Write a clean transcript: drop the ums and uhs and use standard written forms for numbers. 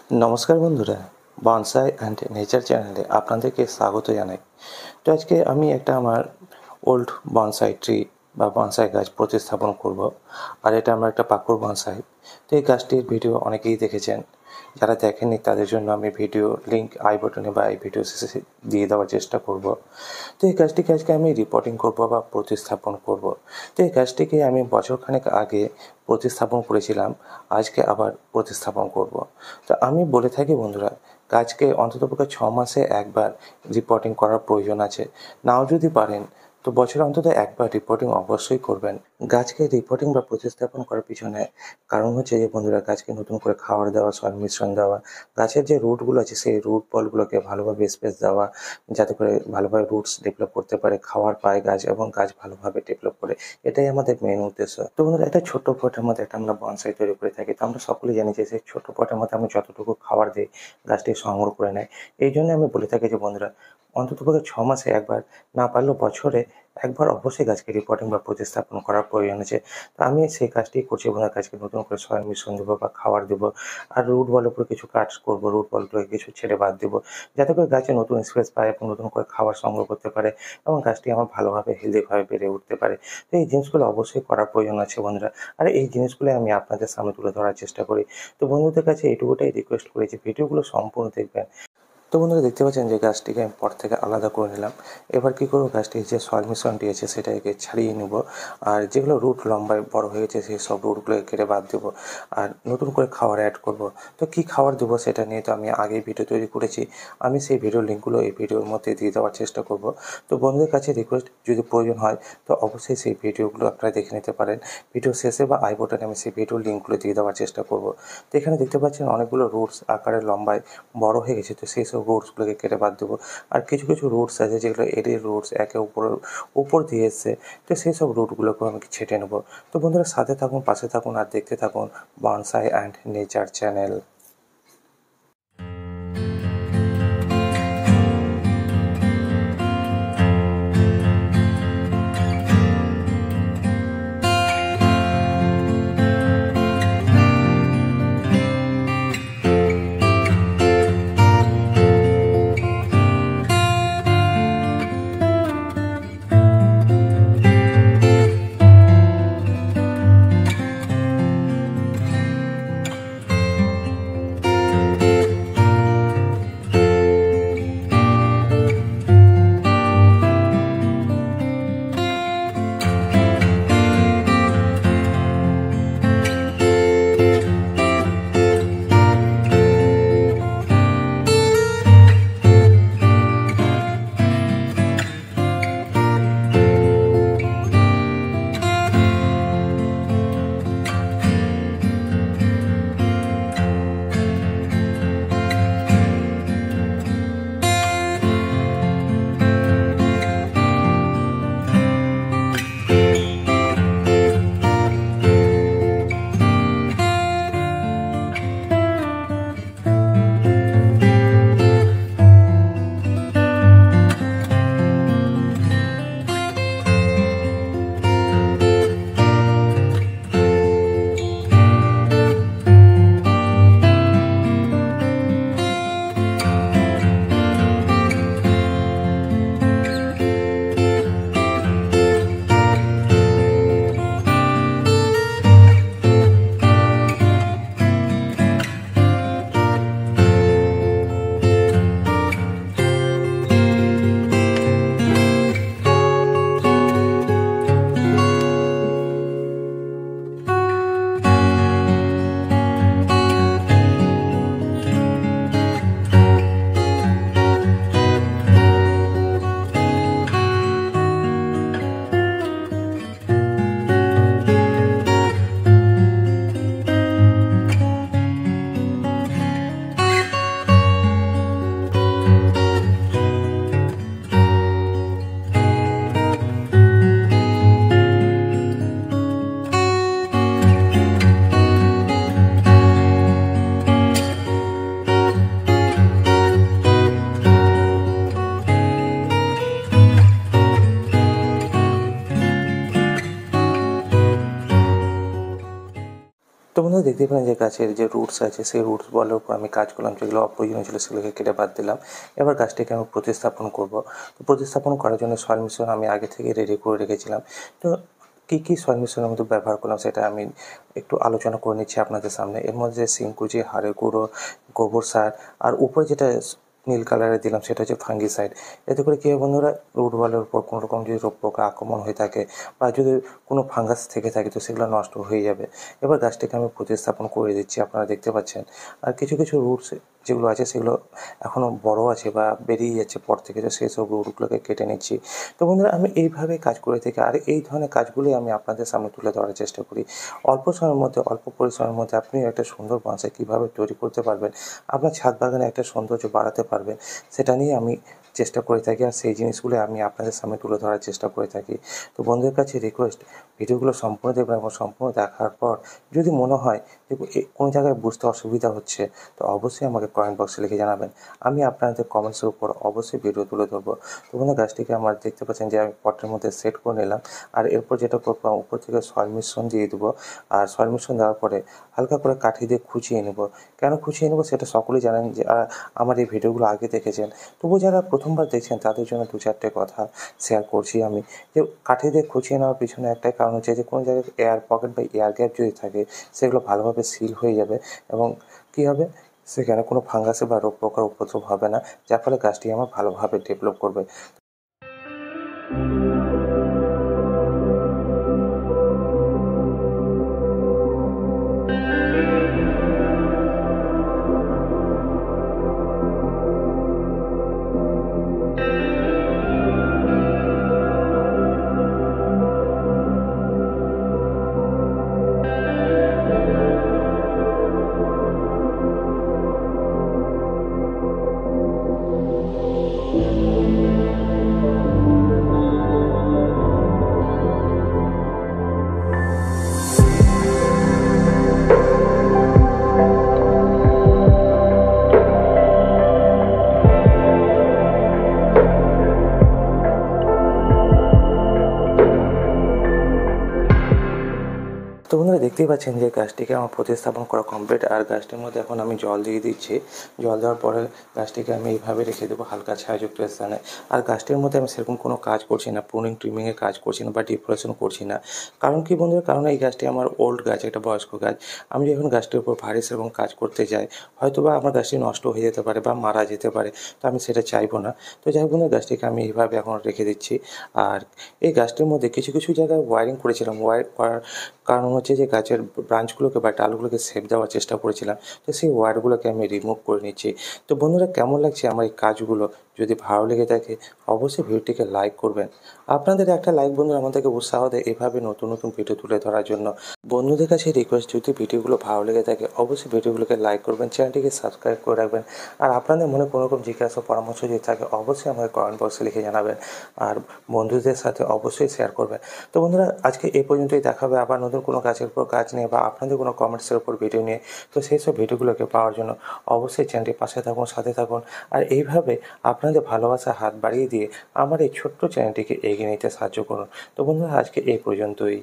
নমস্কার বন্ধুরা, bonsai and nature চ্যানেলে আপনাদেরকে স্বাগত জানাই। তো আজকে আমি একটা আমার ওল্ড বনসাই ট্রি বা বনসাই গাছ প্রতিস্থাপন করব। আর এটা আমার একটা পাকুড় বনসাই। তো এই গাছটির ভিডিও অনেকেই দেখেছেন, যারা দেখেননি তাদের জন্য আমি ভিডিও লিঙ্ক আই বাটনে বা এই ভিডিও শেষে দিয়ে দেওয়ার চেষ্টা করব। তো এই গাছটিকে আজকে আমি রিপোর্টিং করব বা প্রতিস্থাপন করব। তো এই গাছটিকে আমি বছরখানেক আগে প্রতিস্থাপন করেছিলাম, আজকে আবার প্রতিস্থাপন করব। তো আমি বলে থাকি বন্ধুরা, গাছকে অন্ততপক্ষে 6 মাসে একবার রিপোর্টিং করার প্রয়োজন আছে। নাও যদি পারেন তো বছরে অন্তত একবার রিপোর্টিং অবশ্যই করবেন। গাছকে রিপোর্টিং বা প্রতিস্থাপন করার পিছনে কারণ হচ্ছে যে বন্ধুরা, গাছকে নতুন করে খাবার দেওয়া, সংমিশ্রণ দেওয়া, গাছের যে রুটগুলো আছে সেই রুট বলগুলোকে ভালোভাবে স্পেস দেওয়া, যাতে করে ভালোভাবে রুটস ডেভেলপ করতে পারে, খাবার পায় গাছ এবং গাছ ভালোভাবে ডেভেলপ করে। এটাই আমাদের মেন উদ্দেশ্য। তো বন্ধুরা, একটা ছোট্ট পটের মধ্যে একটা আমরা বনসাই তৈরি করে থাকি। তো আমরা সকলেই জানি যে সেই ছোট্ট পটের মধ্যে আমরা যতটুকু খাবার দিই গাছটি সংগ্রহ করে নেয়। এই জন্য আমি বলে থাকি যে বন্ধুরা, অন্ততপক্ষে 6 মাসে একবার, না পারলেও বছরে একবার অবশ্যই গাছকে রিপোর্টিং বা প্রতিস্থাপন করার প্রয়োজন আছে। তো আমি সেই কাজটি করছি এবং গাছকে নতুন করে সয়েল মিশ্রণ দেবো বা খাবার দেবো। আর রুট বলের উপরে কিছু কাজ করবো, রুট বলগুলোকে কিছু ছেড়ে বাদ দেবো, যাতে করে গাছে নতুন স্পেস পায় এবং নতুন করে খাবার সংগ্রহ করতে পারে এবং গাছটি আমার ভালোভাবে হেলদিভাবে বেড়ে উঠতে পারে। তো এই জিনিসগুলো অবশ্যই করার প্রয়োজন আছে বন্ধুরা। আর এই জিনিসগুলো আমি আপনাদের সামনে তুলে ধরার চেষ্টা করি। তো বন্ধুদের কাছে এইটুকুটাই রিকোয়েস্ট করি যে ভিডিওগুলো সম্পূর্ণ দেখবেন। তো বন্ধুরা, দেখতে পাচ্ছেন যে গাছটিকে আমি পট থেকে আলাদা করে নিলাম। এবার কী করবো, গাছটির যে সয়েল মিশ্রণটি আছে সেটাকে ছাড়িয়ে নেব। আর যেগুলো রুট লম্বায় বড় হয়ে গেছে সেই সব রুটগুলোকে কেটে বাদ দেবো। আর নতুন করে খাবার অ্যাড করব। তো কী খাবার দেবো সেটা নিয়ে তো আমি আগেই ভিডিও তৈরি করেছি। আমি সেই ভিডিওর লিঙ্কগুলো এই ভিডিওর মধ্যে দিয়ে দেওয়ার চেষ্টা করব। তো বন্ধুদের কাছে রিকোয়েস্ট, যদি প্রয়োজন হয় তো অবশ্যই সেই ভিডিওগুলো আপনারা দেখে নিতে পারেন। ভিডিও শেষে বা আই বাটনে আমি সেই ভিডিওর লিঙ্কগুলো দিয়ে দেওয়ার চেষ্টা করব। তো এখানে দেখতে পাচ্ছেন অনেকগুলো রুটস আকারে লম্বায় বড় হয়ে গেছে। তো সেই সব রুটসগুলোকে কেটে বাদ দেবো। আর কিছু কিছু রুটস আছে যেগুলো এরির রুটস, একে উপর দিয়ে এসছে। তো সেই সব রুটগুলোকেও আমি ছেঁটে নেবো। তো বন্ধুরা, সাথে থাকুন, পাশে থাকুন আর দেখতে থাকুন বনসাই অ্যান্ড নেচার চ্যানেল। দেখতে পেলেন যে গাছের যে রুটস আছে সেই রুটস বলের উপর আমি কাজ করলাম, যেগুলো অপ্রয়োজনীয় ছিল সেগুলোকে কেটে বাদ দিলাম। এবার গাছটিকে আমি প্রতিস্থাপন করব। তো প্রতিস্থাপন করার জন্য সয়েল মিশ্রণ আমি আগে থেকে রেডি করে রেখেছিলাম। তো কী সয়েল মিশ্রণের মধ্যে ব্যবহার করলাম সেটা আমি একটু আলোচনা করে নিচ্ছি আপনাদের সামনে। এর মধ্যে শিংকুচি, হাড়ের গুঁড়ো, গোবর সার, আর উপরে যেটা নীল কালারে দিলাম সেটা হচ্ছে ফাঙ্গিসাইড। এতে করে কী হয় বন্ধুরা, রুট বলের উপর কোনো রকম যদি রোগ পোকা আক্রমণ হয়ে থাকে বা যদি কোনো ফাঙ্গাস থেকে থাকে তো সেগুলো নষ্ট হয়ে যাবে। এবার গাছটিকে আমি প্রতিস্থাপন করে দিচ্ছি, আপনারা দেখতে পাচ্ছেন। আর কিছু রুটস যেগুলো আছে সেগুলো এখনও বড় আছে বা বেরিয়ে যাচ্ছে পর থেকে, তো সেই সব রুটগুলোকে কেটে নিচ্ছি। তো বন্ধুরা, আমি এইভাবে কাজ করে থাকি, আর এই ধরনের কাজগুলোই আমি আপনাদের সামনে তুলে ধরার চেষ্টা করি। অল্প সময়ের মধ্যে, অল্প পরিশ্রমের মধ্যে আপনি একটা সুন্দর বনসাই কীভাবে তৈরি করতে পারবেন, আপনার ছাদ বাগানে একটা সৌন্দর্য বাড়াতে পারবেন, সেটা নিয়ে আমি চেষ্টা করে থাকি, আর সেই জিনিসগুলো আমি আপনাদের সামনে তুলে ধরার চেষ্টা করে থাকি। তো বন্ধুদের কাছে রিকোয়েস্ট, ভিডিওগুলো সম্পূর্ণ দেখবেন এবং সম্পূর্ণ দেখার পর যদি মনে হয় যে কোনো জায়গায় বুঝতে অসুবিধা হচ্ছে তো অবশ্যই আমাকে কমেন্ট বক্সে লিখে জানাবেন। আমি আপনাদের কমেন্টসের উপর অবশ্যই ভিডিও তুলে ধরবো। তো বন্ধুরা, গাছটিকে আমার দেখতে পাচ্ছেন যে আমি পটের মধ্যে সেট করে নিলাম। আর এরপর যেটা করবো, উপর থেকে সয়েল মিশ্রণ দিয়ে দেবো। আর সয়েল মিশ্রণ দেওয়ার পরে হালকা করে কাঠি দিয়ে খুঁচিয়ে নেব। কেন খুঁচিয়ে নেব সেটা সকলেই জানেন, যে আমার এই ভিডিওগুলো আগে দেখেছেন। তবু যারা প্রথমবার দেখছেন তাদের জন্য দু চারটে কথা শেয়ার করছি আমি। যে কাঠি দিয়ে খুঁচিয়ে নেওয়ার পিছনে একটাই কারণ হচ্ছে যে কোনো জায়গায় এয়ার পকেট বা এয়ার গ্যাপ যদি থাকে সেগুলো ভালোভাবে সিল হয়ে যাবে এবং কী হবে, সেখানে কোনো ফাঙ্গাসে বা রোগ পোকার উপদ্রব হবে না, যার ফলে গাছটি আমার ভালোভাবে ডেভেলপ করবে। তো বন্ধুরা, দেখতেই পাচ্ছেন যে গাছটিকে আমার প্রতিস্থাপন করা কমপ্লিট, আর গাছটির মধ্যে এখন আমি জল দিয়ে দিচ্ছি। জল দেওয়ার পরে গাছটিকে আমি এইভাবে রেখে দেবো হালকা ছায়াযুক্ত স্থানে। আর গাছটির মধ্যে আমি সেরকম কোনো কাজ করছি না, প্রুনিং ট্রিমিংয়ের কাজ করছি না বা ডিফ্লোরেশন করছি না। কারণ কি বন্ধুরা, কারণ এই গাছটি আমার ওল্ড গাছ, একটা বয়স্ক গাছ। আমি যখন গাছটির উপর ভারী সেরকম কাজ করতে যাই, হয়তো বা আমার গাছটি নষ্ট হয়ে যেতে পারে বা মারা যেতে পারে, তো আমি সেটা চাইবো না। তো যাই হোক বন্ধুরা, গাছটিকে আমি এইভাবে এখন রেখে দিচ্ছি। আর এই গাছটির মধ্যে কিছু জায়গায় ওয়ারিং করেছিলাম। ওয়ার করার কারণ হচ্ছে যে গাছের ব্রাঞ্চগুলোকে বা ডালগুলোকে শেপ দেওয়ার চেষ্টা করেছিলাম, তো সেই ওয়্যারগুলোকে আমি রিমুভ করে নিচ্ছি। তো বন্ধুরা, কেমন লাগছে আমার এই কাজগুলো? যদি ভালো লেগে থাকে অবশ্যই ভিডিওটিকে লাইক করবেন। আপনাদের একটা লাইক বন্ধুরা আমাদেরকে উৎসাহ দেয় এভাবে নতুন ভিডিও তুলে ধরার জন্য। বন্ধুদের কাছে রিকোয়েস্ট, যদি ভিডিওগুলো ভালো লেগে থাকে অবশ্যই ভিডিওগুলোকে লাইক করবেন, চ্যানেলটিকে সাবস্ক্রাইব করে রাখবেন। আর আপনাদের মনে কোনো রকম জিজ্ঞাসা পরামর্শ যদি থাকে অবশ্যই আমাকে কমেন্ট বক্সে লিখে জানাবেন, আর বন্ধুদের সাথে অবশ্যই শেয়ার করবেন। তো বন্ধুরা, আজকে এই পর্যন্তই। দেখা হবে আবার নতুন কোনো গাছের উপর কাজ নিয়ে বা আপনাদের কোনো কমেন্টসের উপর ভিডিও নিয়ে। তো সেই সব ভিডিওগুলোকে পাওয়ার জন্য অবশ্যই চ্যানেলটির পাশে থাকুন, সাথে থাকুন। আর এইভাবে আপনাদের ভালোবাসার হাত বাড়িয়ে দিয়ে আমার এই ছোট্ট চ্যানেলটিকে এগিয়ে নিতে সাহায্য করুন। তো বন্ধুরা, আজকে এই পর্যন্তই।